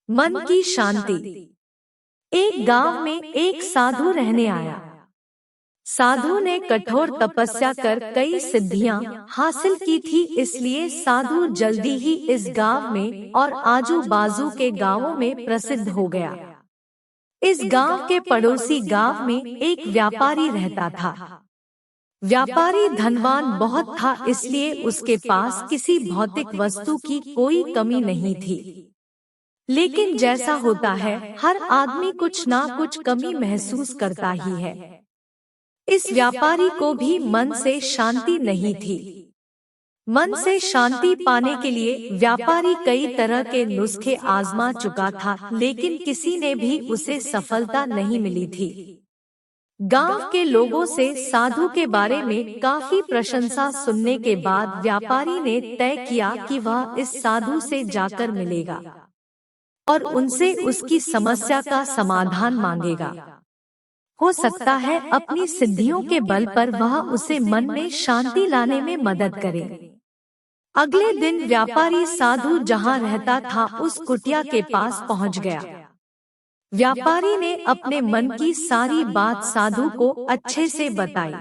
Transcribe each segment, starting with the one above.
मन की शांति। एक गांव में एक साधु रहने आया। साधु ने कठोर तपस्या कर कई सिद्धियां हासिल की थी, इसलिए साधु जल्दी ही इस गांव में और आजू बाजू के गांवों में प्रसिद्ध हो गया। इस गांव के पड़ोसी गांव में एक व्यापारी रहता था। व्यापारी धनवान बहुत था, इसलिए उसके पास किसी भौतिक वस्तु की कोई कमी नहीं थी। लेकिन जैसा होता है, हर आदमी कुछ ना कुछ कमी महसूस करता ही है। इस व्यापारी को भी मन से शांति नहीं थी। मन से शांति पाने के लिए व्यापारी कई तरह के नुस्खे आजमा चुका था, लेकिन किसी ने भी उसे सफलता नहीं मिली थी। गांव के लोगों से साधु के बारे में काफी प्रशंसा सुनने के बाद व्यापारी ने तय किया कि वह इस साधु से जाकर मिलेगा और उनसे उसकी समस्या का समाधान मांगेगा। हो सकता है अपनी सिद्धियों के बल पर वह उसे मन में शांति लाने में मदद करे। अगले दिन व्यापारी साधु जहां रहता था उस कुटिया के पास पहुंच गया। व्यापारी ने अपने मन की सारी बात साधु को अच्छे से बताई।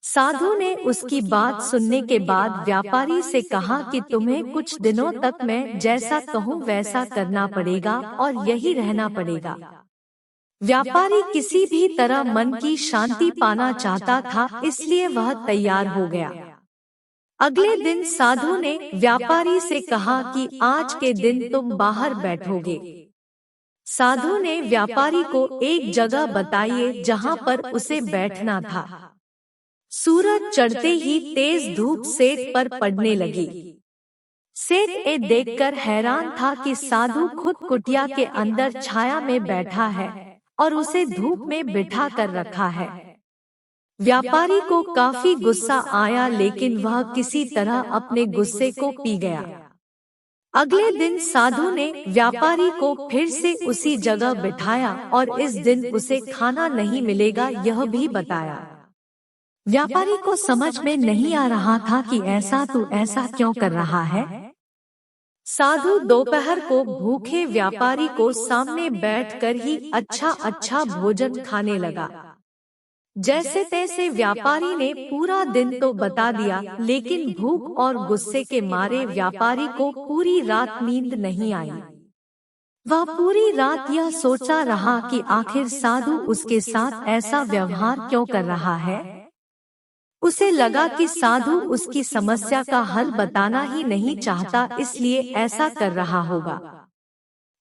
साधु ने उसकी बात सुनने के बाद व्यापारी से कहा कि तुम्हें कुछ दिनों तक मैं जैसा कहूँ वैसा करना पड़ेगा और यही रहना पड़ेगा। व्यापारी किसी भी तरह मन की शांति पाना चाहता था, इसलिए वह तैयार हो गया। अगले दिन साधु ने व्यापारी से कहा कि आज के दिन तुम बाहर बैठोगे। साधु ने व्यापारी को एक जगह बताई जहां पर उसे बैठना था। सूरज चढ़ते ही तेज धूप सेठ पर पड़ने लगी। सेठ ये देखकर हैरान था कि साधु खुद कुटिया के अंदर छाया में बैठा है और उसे धूप में बिठा कर रखा है। व्यापारी को काफी गुस्सा आया, लेकिन वह किसी तरह अपने गुस्से को पी गया। अगले दिन साधु ने व्यापारी को फिर से उसी जगह बिठाया और इस दिन उसे खाना नहीं मिलेगा यह भी बताया। व्यापारी को समझ में नहीं आ रहा था कि तू ऐसा क्यों कर रहा है। साधु दोपहर को भूखे व्यापारी को सामने बैठकर ही अच्छा भोजन खाने लगा। जैसे तैसे व्यापारी ने पूरा दिन तो बता दिया, लेकिन भूख और गुस्से के मारे व्यापारी को पूरी रात नींद नहीं आई। वह पूरी रात यह सोचा रहा कि आखिर साधु उसके साथ ऐसा व्यवहार क्यों कर रहा है। उसे लगा कि साधु उसकी समस्या का हल बताना ही नहीं चाहता, इसलिए ऐसा कर रहा होगा।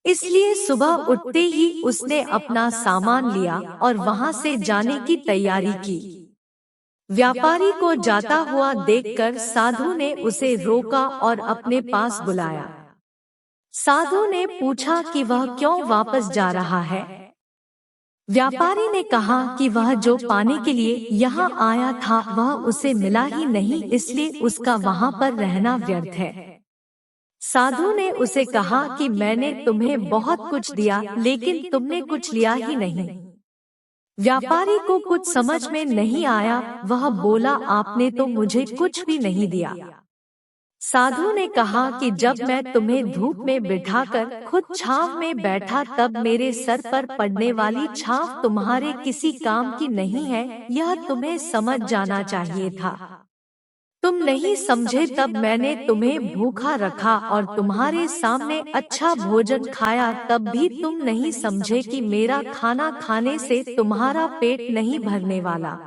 इसलिए सुबह उठते ही उसने अपना सामान लिया और वहां से जाने की तैयारी की। व्यापारी को जाता हुआ देखकर साधु ने उसे रोका और अपने पास बुलाया। साधु ने पूछा कि वह क्यों वापस जा रहा है। व्यापारी ने कहा कि वह जो पाने के लिए यहाँ आया था वह उसे मिला ही नहीं, इसलिए उसका वहाँ पर रहना व्यर्थ है। साधु ने उसे कहा कि मैंने तुम्हें बहुत कुछ दिया, लेकिन तुमने कुछ लिया ही नहीं। व्यापारी को कुछ समझ में नहीं आया, वह बोला आपने तो मुझे कुछ भी नहीं दिया। साधु ने कहा कि जब मैं तुम्हें धूप में बिठाकर खुद छांव में बैठा तब मेरे सर पर पड़ने वाली छांव तुम्हारे किसी काम की नहीं है, यह तुम्हें समझ जाना चाहिए था। तुम नहीं समझे, तब मैंने तुम्हें भूखा रखा और तुम्हारे सामने अच्छा भोजन खाया, तब भी तुम नहीं समझे कि मेरा खाना खाने से तुम्हारा पेट नहीं भरने वाला।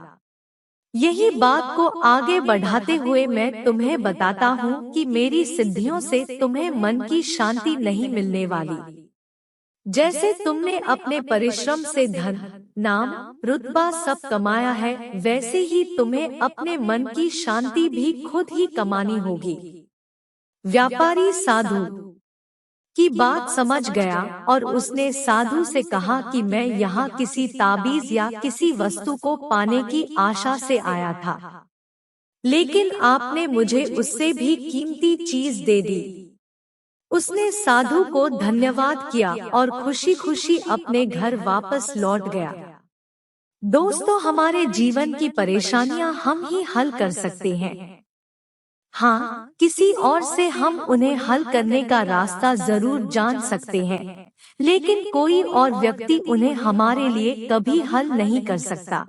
यही बात को आगे बढ़ाते हुए मैं तुम्हें बताता हूँ कि मेरी सिद्धियों से तुम्हें मन की शांति नहीं मिलने वाली। जैसे तुमने अपने परिश्रम से धन, नाम, रुतबा सब कमाया है, वैसे ही तुम्हें अपने मन की शांति भी खुद ही कमानी होगी। व्यापारी साधु की बात समझ गया और उसने साधु से कहा कि मैं यहाँ किसी ताबीज या किसी वस्तु को पाने की आशा से आया था, लेकिन आपने मुझे उससे भी कीमती चीज दे दी। उसने साधु को धन्यवाद किया और खुशी खुशी अपने घर वापस लौट गया। दोस्तों, हमारे जीवन की परेशानियां हम ही हल कर सकते हैं। हाँ, किसी और से हम उन्हें हल करने का रास्ता जरूर जान सकते हैं, लेकिन कोई और व्यक्ति उन्हें हमारे लिए कभी हल नहीं कर सकता।